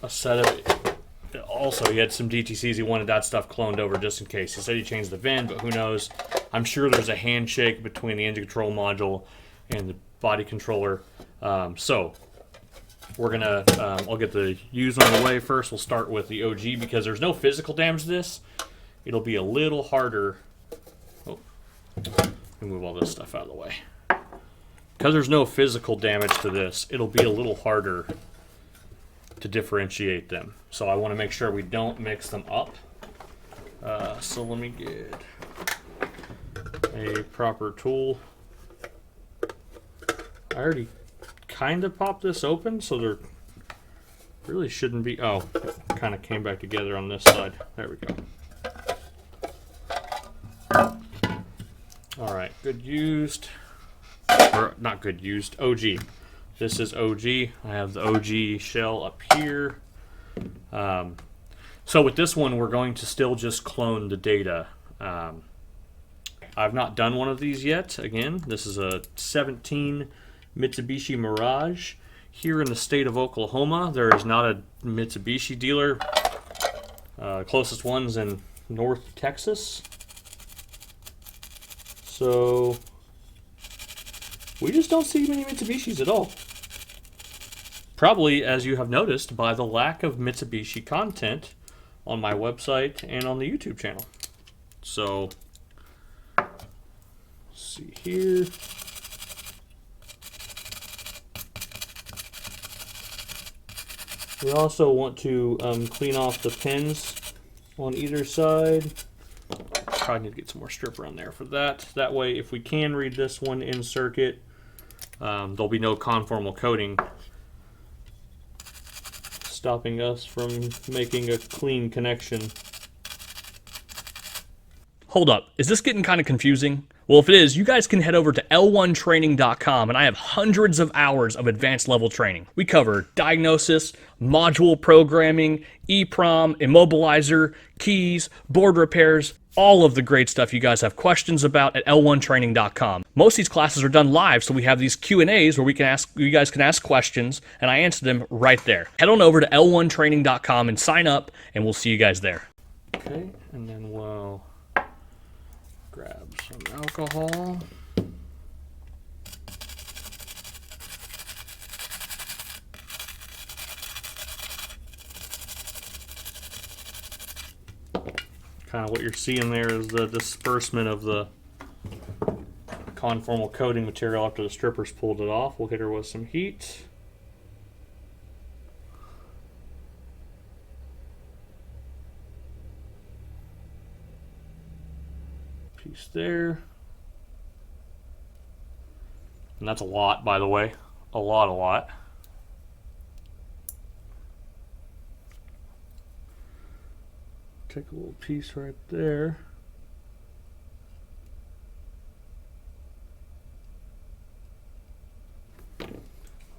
a set of. Also, he had some DTCs. He wanted that stuff cloned over just in case. He said he changed the VIN, but who knows? I'm sure there's a handshake between the engine control module and the body controller. So we're gonna. I'll get the used one away first. We'll start with the OG because there's no physical damage to this. It'll be a little harder. Oh, let me move all this stuff out of the way. Because there's no physical damage to this, it'll be a little harder to differentiate them. So I want to make sure we don't mix them up. So let me get a proper tool. I already kind of popped this open, so there really shouldn't be. Oh, it kind of came back together on this side. There we go. All right, good used. Or not good used, OG. This is OG. I have the OG shell up here. So with this one, we're going to still just clone the data. I've not done one of these yet. Again, this is a 17 Mitsubishi Mirage. Here in the state of Oklahoma, there is not a Mitsubishi dealer. Closest one's in North Texas. So we just don't see many Mitsubishis at all. Probably, as you have noticed, by the lack of Mitsubishi content on my website and on the YouTube channel. So, let's see here. We also want to clean off the pins on either side. Probably need to get some more strip around there for that. That way, if we can read this one in circuit, there'll be no conformal coating stopping us from making a clean connection. Hold up, is this getting kind of confusing? Well, if it is, you guys can head over to L1training.com, and I have hundreds of hours of advanced level training. We cover diagnosis, module programming, EEPROM, immobilizer, keys, board repairs, all of the great stuff you guys have questions about at L1training.com. Most of these classes are done live, so we have these Q&As where you guys can ask questions, and I answer them right there. Head on over to L1training.com and sign up, and we'll see you guys there. Okay, and then we'll grab some alcohol. Kind of what you're seeing there is the disbursement of the conformal coating material after the strippers pulled it off. We'll hit her with some heat. Piece there. And that's a lot, by the way. A lot. Take a little piece right there.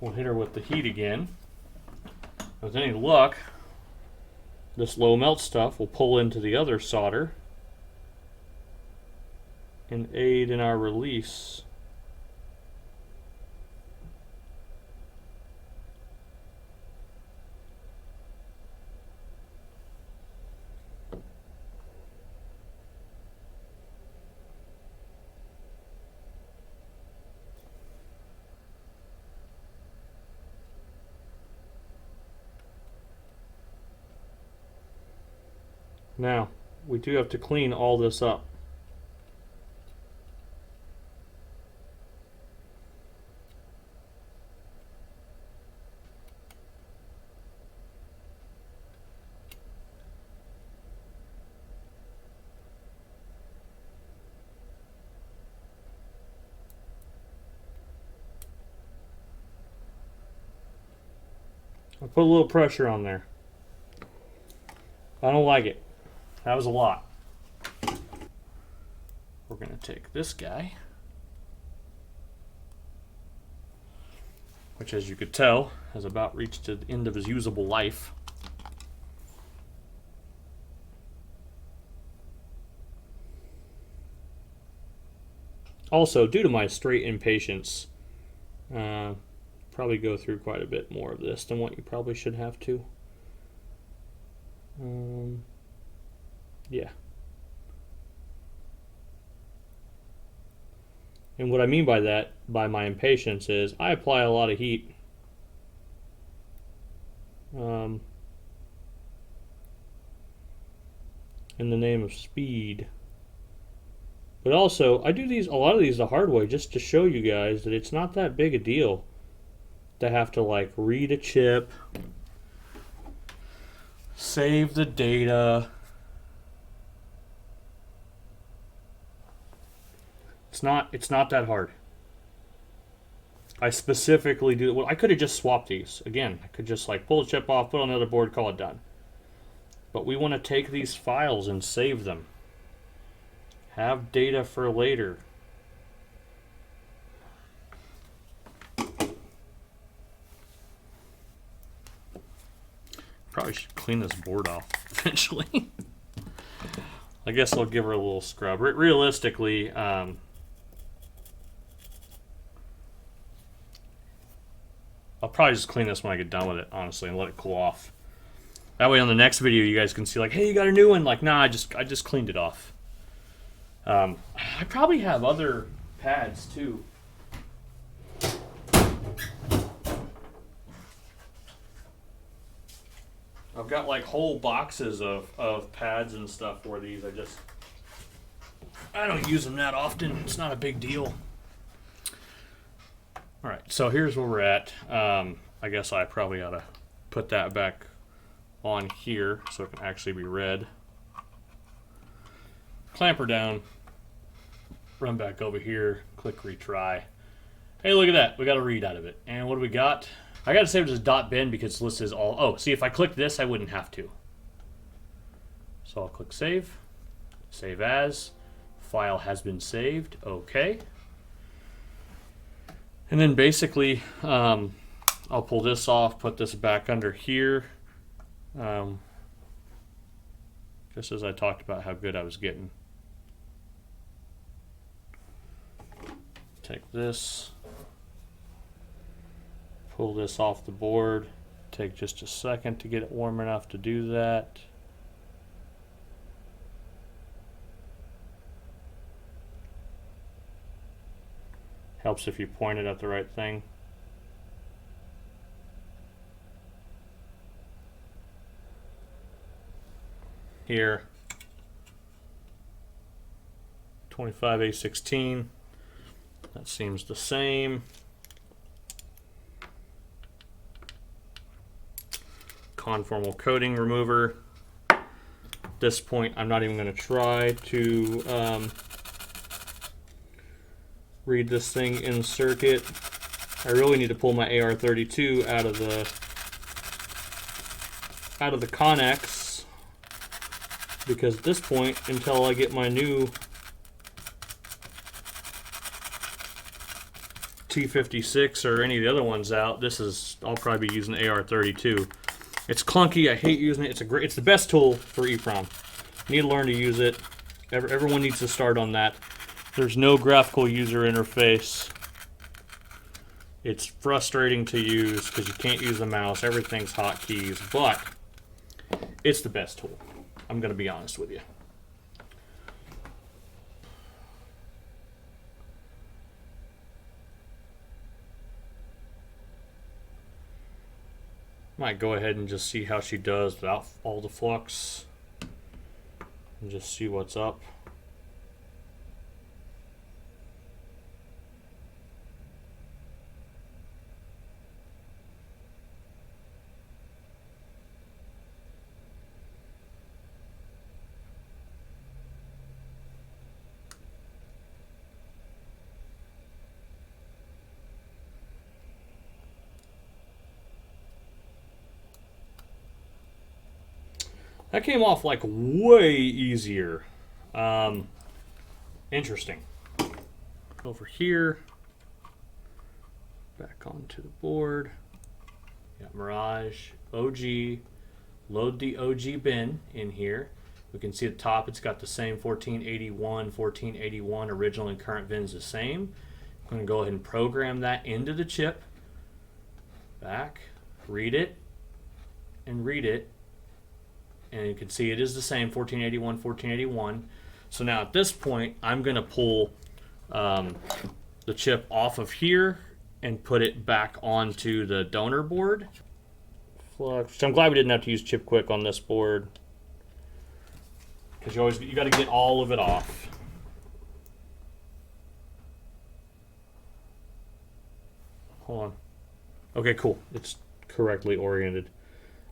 We'll hit her with the heat again. With any luck, this low melt stuff will pull into the other solder and aid in our release. Now, we do have to clean all this up. I put a little pressure on there. I don't like it. That was a lot. We're going to take this guy, which, as you could tell, has about reached the end of his usable life. Also, due to my straight impatience, probably go through quite a bit more of this than what you probably should have to. Yeah. And what I mean by that, by my impatience, is I apply a lot of heat. In the name of speed. But also, I do a lot of these the hard way just to show you guys that it's not that big a deal to have to like read a chip, save the data. It's not that hard. I specifically do. Well, I could have just swapped these. Again, I could just like pull the chip off, put it on another board, call it done. But we want to take these files and save them. Have data for later. Probably should clean this board off eventually. I guess I'll give her a little scrub. Realistically, I'll probably just clean this when I get done with it, honestly, and let it cool off. That way on the next video you guys can see like, hey, you got a new one. Like, nah, I just cleaned it off. I probably have other pads too. I've got like whole boxes of pads and stuff for these. I don't use them that often. It's not a big deal. All right, so here's where we're at. I guess I probably ought to put that back on here so it can actually be read. Clamp her down, run back over here, click retry. Hey, look at that. We got a read out of it. And what do we got? I got to save it as .bin because this is all... Oh, see, if I clicked this, I wouldn't have to. So I'll click save. Save as. File has been saved. Okay. And then basically, I'll pull this off, put this back under here. Just as I talked about how good I was getting. Take this, pull this off the board, take just a second to get it warm enough to do that. Helps if you point it at the right thing. Here, 25A16. That seems the same. Conformal coating remover. At this point, I'm not even going to try to read this thing in circuit. I really need to pull my AR32 out of the Connex, because at this point, until I get my new T56 or any of the other ones out, I'll probably be using AR32. It's clunky. I hate using it. It's the best tool for EEPROM. You need to learn to use it. Everyone needs to start on that. There's no graphical user interface. It's frustrating to use because you can't use the mouse. Everything's hotkeys, but it's the best tool. I'm going to be honest with you. Might go ahead and just see how she does without all the flux and just see what's up. That came off like way easier. Interesting. Over here, back onto the board. Got Mirage, OG, load the OG bin in here. We can see at the top it's got the same 1481, original and current bin's the same. I'm going to go ahead and program that into the chip. Back, read it, and read it. and you can see it is the same, 1481, 1481. So now at this point, I'm going to pull the chip off of here and put it back onto the donor board. Flux. So I'm glad we didn't have to use chip quick on this board, because you got to get all of it off. Hold on. Okay, cool. It's correctly oriented.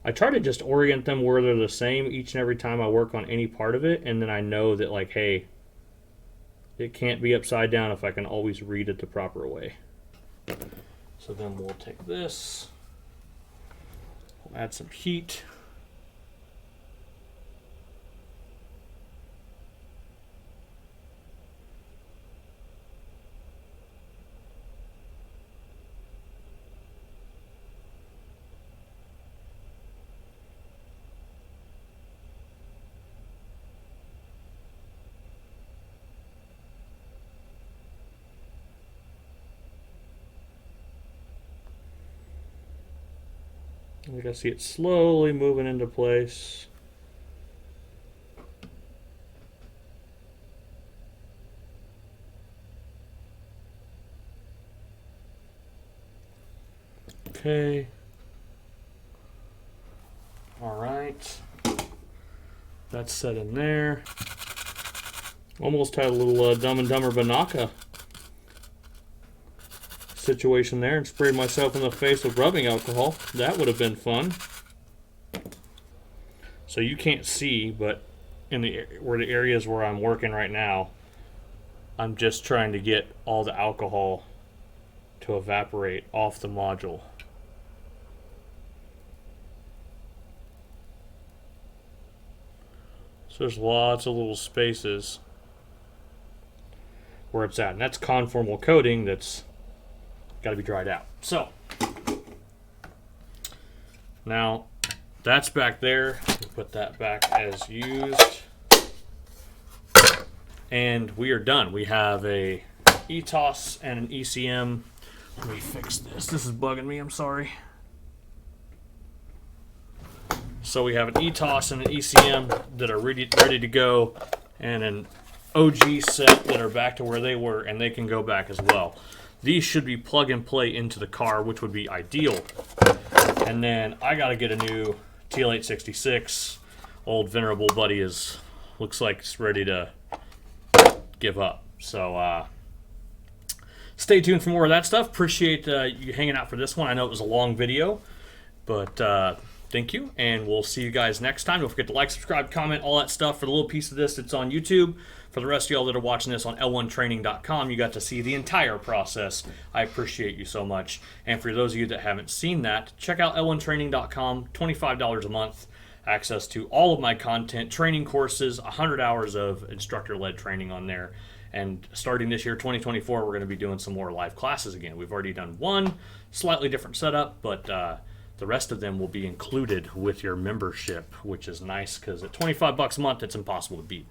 I try to just orient them where they're the same each and every time I work on any part of it, and then I know that, like, hey, it can't be upside down if I can always read it the proper way. So then we'll take this, we'll add some heat. You can see it slowly moving into place. Okay. All right. That's set in there. Almost had a little Dumb and Dumber Banaka situation there, and sprayed myself in the face with rubbing alcohol. That would have been fun. So you can't see, but in the areas where I'm working right now, I'm just trying to get all the alcohol to evaporate off the module. So there's lots of little spaces where it's at, and that's conformal coating that's got to be dried out. So now that's back there. Put that back as used, and we are done. We have a ETACS and an ECM. Let me fix this. This is bugging me. I'm sorry. So we have an ETACS and an ECM that are ready to go, and an OG set that are back to where they were, and they can go back as well. These should be plug and play into the car, which would be ideal. And then I got to get a new TL866. Old venerable buddy looks like it's ready to give up. So stay tuned for more of that stuff. Appreciate you hanging out for this one. I know it was a long video, but thank you, and we'll see you guys next time. Don't forget to like, subscribe, comment, all that stuff. For the little piece of this that's on YouTube, for the rest of y'all that are watching this on L1training.com, you got to see the entire process. I appreciate you so much. And for those of you that haven't seen that, check out L1training.com, $25 a month, access to all of my content, training courses, 100 hours of instructor-led training on there. And starting this year, 2024, we're going to be doing some more live classes again. We've already done one, slightly different setup, but the rest of them will be included with your membership, which is nice because at $25 a month, it's impossible to beat.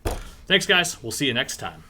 Thanks, guys. We'll see you next time.